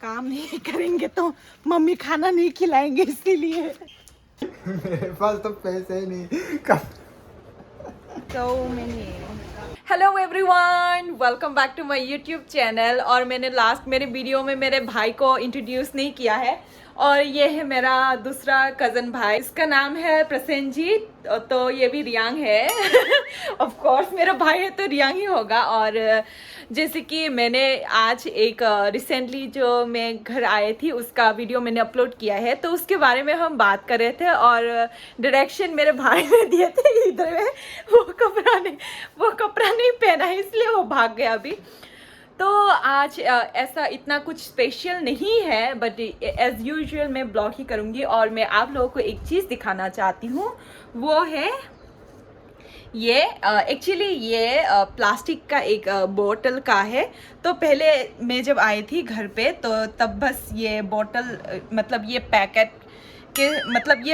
काम नहीं करेंगे तो मम्मी खाना नहीं खिलाएंगे, इसीलिए। मेरे पास तो पैसे ही नहीं कम। So many. Hello everyone, welcome back to my YouTube channel. और मैंने लास्ट मेरे वीडियो में मेरे भाई को इंट्रोड्यूस नहीं किया है, और ये है मेरा दूसरा कज़न भाई। इसका नाम है प्रसेनजीत, तो ये भी रियांग है। ऑफ कोर्स मेरा भाई है तो रियांग ही होगा। और जैसे कि मैंने आज एक रिसेंटली जो मैं घर आई थी उसका वीडियो मैंने अपलोड किया है, तो उसके बारे में हम बात कर रहे थे। और डायरेक्शन मेरे भाई ने दिए थे, इधर में वो कपड़ा नहीं पहना है, इसलिए वो भाग गया अभी। तो आज ऐसा इतना कुछ स्पेशल नहीं है, बट एज यूजुअल मैं ब्लॉग ही करूँगी। और मैं आप लोगों को एक चीज़ दिखाना चाहती हूँ, वो है ये एक्चुअली ये प्लास्टिक का एक बोतल का है। तो पहले मैं जब आई थी घर पे तो तब बस ये बोतल मतलब ये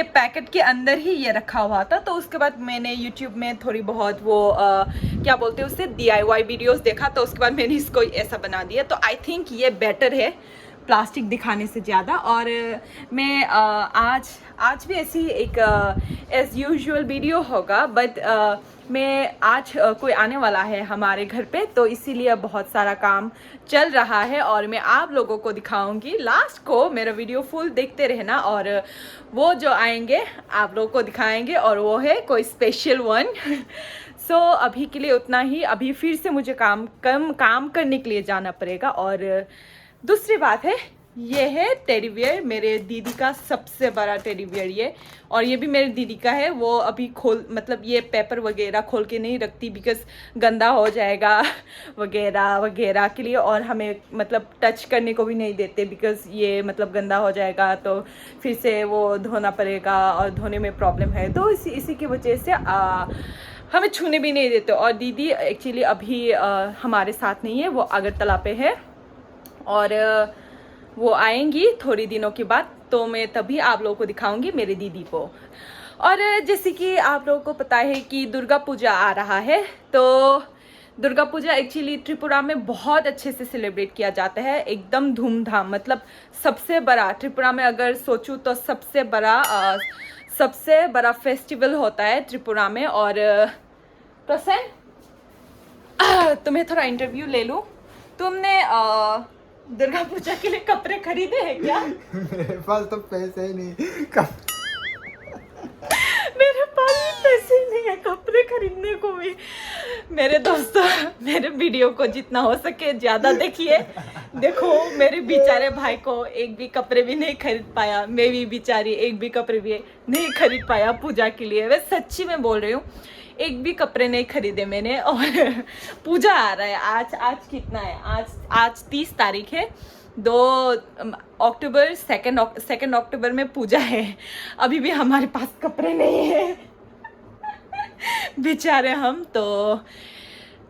पैकेट के अंदर ही ये रखा हुआ था। तो उसके बाद मैंने यूट्यूब में थोड़ी बहुत वो क्या बोलते हैं उससे DIY वीडियोस देखा, तो उसके बाद मैंने इसको ऐसा बना दिया। तो आई थिंक ये बेटर है प्लास्टिक दिखाने से ज़्यादा। और मैं आज भी ऐसी एक एज यूजुअल वीडियो होगा, बट मैं आज कोई आने वाला है हमारे घर पे, तो इसीलिए बहुत सारा काम चल रहा है और मैं आप लोगों को दिखाऊंगी। लास्ट को मेरा वीडियो फुल देखते रहना, और वो जो आएंगे आप लोगों को दिखाएंगे, और वो है कोई स्पेशल वन। सो अभी के लिए उतना ही। अभी फिर से मुझे काम करने के लिए जाना पड़ेगा। और दूसरी बात है, ये है टेडी बियर, मेरे दीदी का सबसे बड़ा टेडी बियर ये। और ये भी मेरी दीदी का है। वो अभी मतलब ये पेपर वगैरह खोल के नहीं रखती, बिकॉज गंदा हो जाएगा वगैरह वगैरह के लिए। और हमें मतलब टच करने को भी नहीं देते, बिकॉज ये मतलब गंदा हो जाएगा तो फिर से वो धोना पड़ेगा और धोने में प्रॉब्लम है। तो इसी की वजह से हमें छूने भी नहीं देते। और दीदी एक्चुअली अभी हमारे साथ नहीं है, वो अगरतला पे है, और वो आएंगी थोड़ी दिनों के बाद, तो मैं तभी आप लोगों को दिखाऊंगी मेरी दीदी को। और जैसे कि आप लोगों को पता है कि दुर्गा पूजा आ रहा है, तो दुर्गा पूजा एक्चुअली त्रिपुरा में बहुत अच्छे से सेलिब्रेट किया जाता है, एकदम धूमधाम। मतलब सबसे बड़ा त्रिपुरा में अगर सोचूं तो सबसे बड़ा फेस्टिवल होता है त्रिपुरा में। और प्रसन्न, तुम्हें थोड़ा इंटरव्यू ले लूं। तुमने दुर्गा पूजा के लिए कपड़े खरीदे हैं क्या? मेरे पास तो पैसे ही नहीं कम। मेरे पास भी पैसे ही नहीं है कपड़े खरीदने को भी। मेरे दोस्तों, मेरे वीडियो को जितना हो सके ज़्यादा देखिए। देखो मेरे बेचारे भाई को एक भी कपड़े भी नहीं खरीद पाया, मैं भी बेचारी एक भी कपड़े भी नहीं खरीद पाया पूजा के लिए। मैं सच्ची में बोल रही हूँ, एक भी कपड़े नहीं खरीदे मैंने। और पूजा आ रहा है आज कितना है, आज 30 तारीख है। 2 अक्टूबर 2 अक्टूबर में पूजा है। अभी भी हमारे पास कपड़े नहीं है बेचारे हम। तो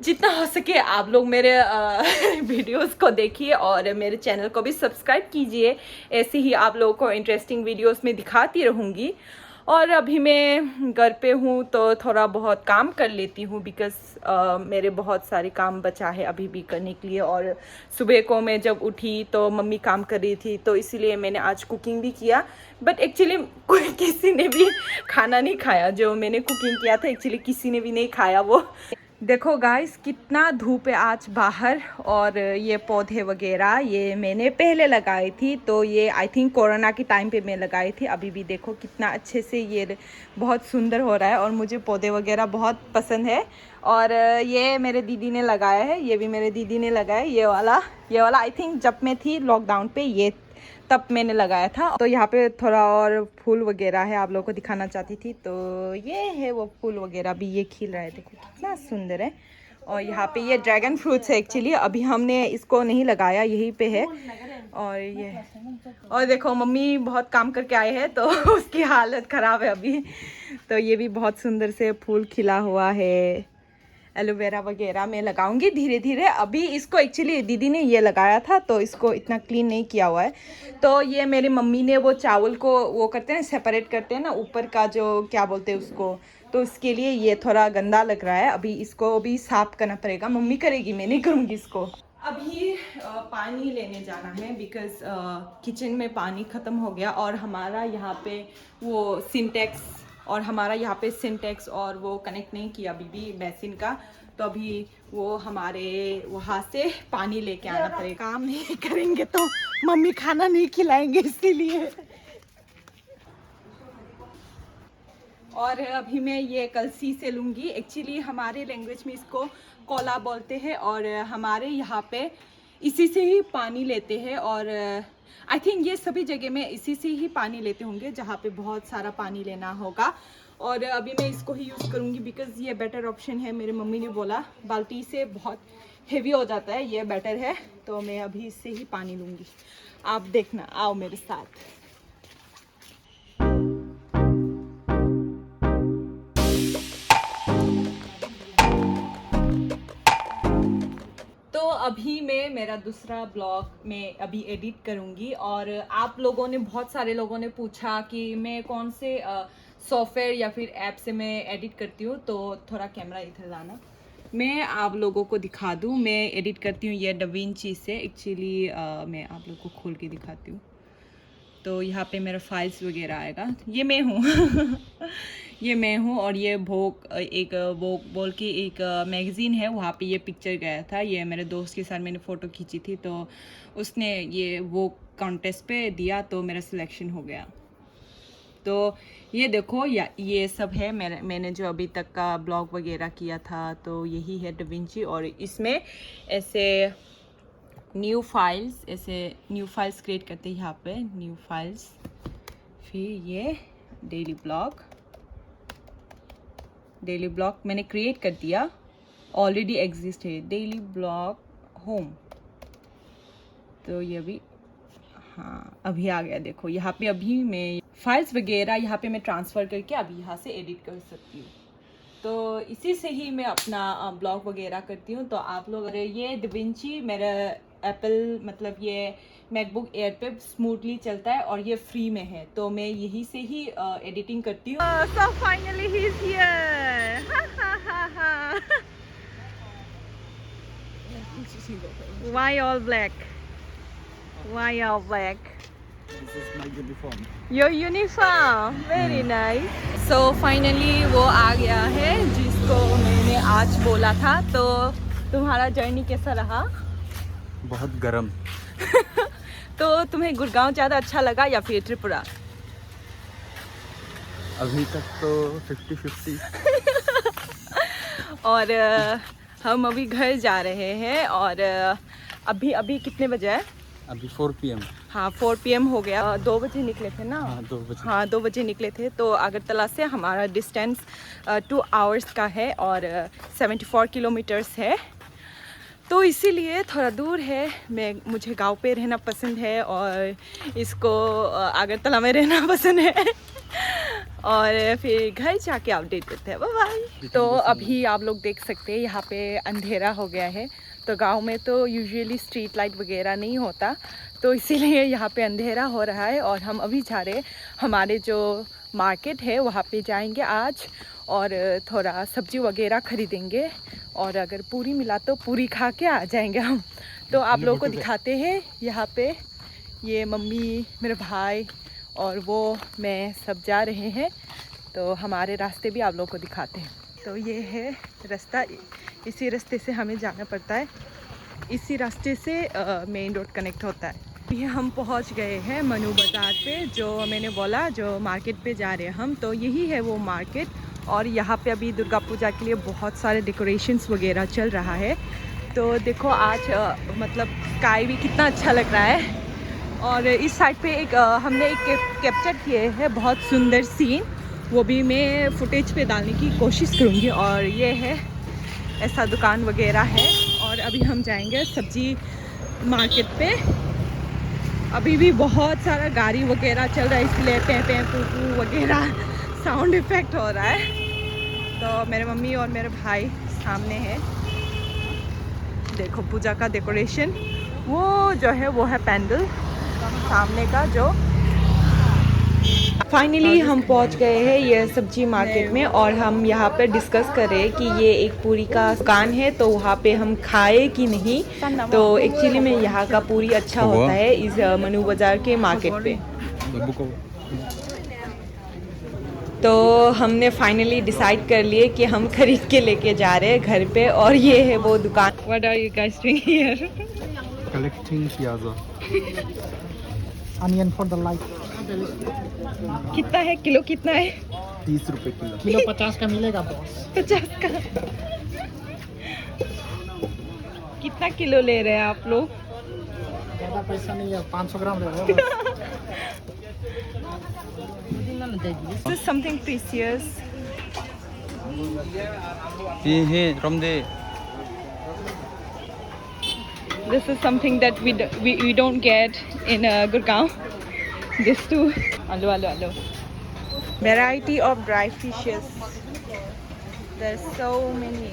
जितना हो सके आप लोग मेरे वीडियोस को देखिए और मेरे चैनल को भी सब्सक्राइब कीजिए। ऐसे ही आप लोगों को इंटरेस्टिंग वीडियोस में दिखाती रहूँगी। और अभी मैं घर पे हूँ तो थोड़ा बहुत काम कर लेती हूँ, बिकॉज़ मेरे बहुत सारे काम बचा है अभी भी करने के लिए। और सुबह को मैं जब उठी तो मम्मी काम कर रही थी, तो इसीलिए मैंने आज कुकिंग भी किया। बट एक्चुअली किसी ने भी खाना नहीं खाया जो मैंने कुकिंग किया था, एक्चुअली किसी ने भी नहीं खाया वो। देखो गाइस कितना धूप है आज बाहर। और ये पौधे वगैरह ये मैंने पहले लगाई थी, तो ये आई थिंक कोरोना के टाइम पे मैं लगाई थी। अभी भी देखो कितना अच्छे से ये बहुत सुंदर हो रहा है, और मुझे पौधे वगैरह बहुत पसंद है। और ये मेरे दीदी ने लगाया है, ये भी मेरे दीदी ने लगाया है। ये वाला आई थिंक जब मैं थी लॉकडाउन पे, ये तब मैंने लगाया था। तो यहाँ पे थोड़ा और फूल वगैरह है, आप लोगों को दिखाना चाहती थी। तो ये है वो फूल वगैरह भी, ये खिल रहा है, देखो कितना सुंदर है। और यहाँ पे ये ड्रैगन फ्रूट्स है एक्चुअली, अभी हमने इसको नहीं लगाया, यहीं पे है। और देखो मम्मी बहुत काम करके आए हैं, तो उसकी हालत ख़राब है अभी। तो ये भी बहुत सुंदर से फूल खिला हुआ है। एलोवेरा वगैरह मैं लगाऊंगी धीरे धीरे। अभी इसको एक्चुअली दीदी ने ये लगाया था, तो इसको इतना क्लीन नहीं किया हुआ है। तो ये मेरी मम्मी ने वो चावल को वो करते हैं सेपरेट करते हैं ना, ऊपर का जो क्या बोलते हैं उसको, तो उसके लिए ये थोड़ा गंदा लग रहा है। अभी इसको भी साफ करना पड़ेगा, मम्मी करेगी, मैं नहीं करूँगी इसको। अभी पानी लेने जाना है बिकॉज किचन में पानी ख़त्म हो गया और हमारा यहाँ पे वो सिंटेक्स और हमारा यहाँ पे सिंटेक्स और वो कनेक्ट नहीं किया अभी भी बेसिन का, तो अभी वो हमारे वहाँ से पानी लेके आना पड़ेगा। काम नहीं करेंगे तो मम्मी खाना नहीं खिलाएंगे इसीलिए। और अभी मैं ये कलसी से लूँगी। एक्चुअली हमारे लैंग्वेज में इसको कोला बोलते हैं और हमारे यहाँ पे इसी से ही पानी लेते हैं और आई थिंक ये सभी जगह में इसी से ही पानी लेते होंगे जहाँ पे बहुत सारा पानी लेना होगा। और अभी मैं इसको ही यूज़ करूँगी बिकॉज़ ये बेटर ऑप्शन है। मेरी मम्मी ने बोला बाल्टी से बहुत हेवी हो जाता है, ये बेटर है, तो मैं अभी इससे ही पानी लूँगी। आप देखना, आओ मेरे साथ। अभी मैं मेरा दूसरा ब्लॉग में अभी एडिट करूँगी और आप लोगों ने, बहुत सारे लोगों ने पूछा कि मैं कौन से सॉफ्टवेयर या फिर ऐप से मैं एडिट करती हूँ, तो थोड़ा कैमरा इधर लाना, मैं आप लोगों को दिखा दूँ। मैं एडिट करती हूँ ये डविंची से। एक्चुअली मैं आप लोगों को खोल के दिखाती हूँ। तो यहाँ पे मेरा फाइल्स वगैरह आएगा, ये मैं हूँ ये मैं हूँ। और ये वोग, एक वोग बोल के एक मैगज़ीन है, वहाँ पे ये पिक्चर गया था। ये मेरे दोस्त के साथ मैंने फ़ोटो खींची थी, तो उसने ये वो कॉन्टेस्ट पे दिया, तो मेरा सिलेक्शन हो गया। तो ये देखो, ये सब है मैंने जो अभी तक का ब्लॉग वगैरह किया था, तो यही है डविंची। और इसमें ऐसे न्यू फाइल्स क्रिएट करते हैं, यहाँ पे न्यू फाइल्स, फिर ये डेली ब्लॉग मैंने क्रिएट कर दिया, ऑलरेडी एग्जिस्ट है डेली ब्लॉग होम। तो ये भी, हाँ अभी आ गया, देखो यहाँ पे अभी मैं फाइल्स वगैरह यहाँ पे मैं ट्रांसफ़र करके अभी यहाँ से एडिट कर सकती हूँ। तो इसी से ही मैं अपना ब्लॉग वगैरह करती हूँ। तो आप लोग, अरे ये डविंची मेरा एप्पल, मतलब ये मैकबुक एयर पे स्मूथली चलता है और ये फ्री में है, तो मैं यही से ही एडिटिंग करती हूँ। So finally he is here. Why all black? Why all black? This is my uniform. Your uniform, very nice. So finally वो आ गया है जिसको मैंने आज बोला था। तो तुम्हारा जर्नी कैसा रहा? बहुत गरम। तो तुम्हें गुड़गांव ज़्यादा अच्छा लगा या फिर त्रिपुरा? अभी तक तो 50-50। और हम अभी घर जा रहे हैं और अभी कितने बजे है? अभी 4 PM। हाँ 4 PM हो गया। 2 बजे निकले थे ना? हाँ 2 बजे। हाँ 2 बजे निकले थे। तो अगरतला से हमारा डिस्टेंस 2 आवर्स का है और 74 किलोमीटर्स है, तो इसीलिए थोड़ा दूर है। मुझे गांव पे रहना पसंद है और इसको अगरतला में रहना पसंद है और फिर घर जाके अपडेट करते हैं। Bye bye. तो अभी आप लोग देख सकते हैं यहाँ पे अंधेरा हो गया है। तो गांव में तो यूजुअली स्ट्रीट लाइट वगैरह नहीं होता, तो इसीलिए यहाँ पे अंधेरा हो रहा है। और हम अभी जा रहे हैं, हमारे जो मार्केट है वहाँ पे जाएंगे आज और थोड़ा सब्जी वगैरह ख़रीदेंगे और अगर पूरी मिला तो पूरी खा के आ जाएंगे हम। तो आप लोगों को दिखाते हैं यहाँ पे, ये मम्मी, मेरे भाई और वो मैं सब जा रहे हैं। तो हमारे रास्ते भी आप लोगों को दिखाते हैं। तो ये है रास्ता, इसी रास्ते से हमें जाना पड़ता है, इसी रास्ते से मेन रोड कनेक्ट होता है। ये हम पहुंच गए हैं मनु बाज़ार पे, जो मैंने बोला जो मार्केट पे जा रहे हैं हम। तो यही है वो मार्केट और यहाँ पे अभी दुर्गा पूजा के लिए बहुत सारे डेकोरेशंस वगैरह चल रहा है। तो देखो आज मतलब स्काई भी कितना अच्छा लग रहा है। और इस साइड पे एक हमने एक कैप्चर किए हैं बहुत सुंदर सीन, वो भी मैं फुटेज पे डालने की कोशिश करूँगी। और ये है ऐसा दुकान वगैरह है और अभी हम जाएंगे सब्जी मार्केट पे। अभी भी बहुत सारा गाड़ी वगैरह चल रहा है, इसलिए पे पू पू वगैरह साउंड इफेक्ट हो रहा है। तो मेरे मम्मी और मेरे भाई सामने हैं, देखो पूजा का डेकोरेशन, वो जो है पेंडल सामने का जो, फाइनली हम पहुंच गए हैं ये सब्जी मार्केट में और हम यहाँ पर डिस्कस कर रहे हैं कि ये एक पूरी का दुकान है तो वहाँ पे हम खाए कि नहीं। तो एक्चुअली में यहाँ का पूरी अच्छा होता है इस मनु बाजार के मार्केट पे। तो हमने फाइनली डिसाइड कर लिए कि हम खरीद के लेके जा रहे हैं घर पे और ये है वो दुकान। What are you guys doing here? Collecting piazza. Onion for the life. कितना है किलो, कितना है? 30 रुपए किलो. किलो 50 का मिलेगा बॉस। 50 का। कितना किलो ले रहे हैं आप लोग? ज़्यादा पैसा नहीं है, 500 ग्राम ले लो बस। This is something precious. This is something that we don't get in Gurgaon. This too. Hello. Variety of dry fishes. There's so many.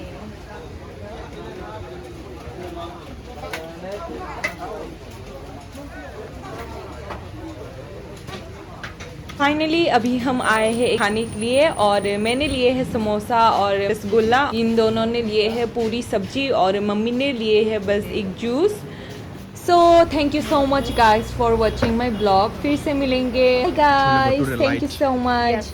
Finally अभी हम आए हैं खाने के लिए और मैंने लिए है समोसा और रसगुल्ला, इन दोनों ने लिए है पूरी सब्जी और मम्मी ने लिए है बस एक juice. So thank you so much guys for watching my blog. फिर से मिलेंगे guys, thank you so much.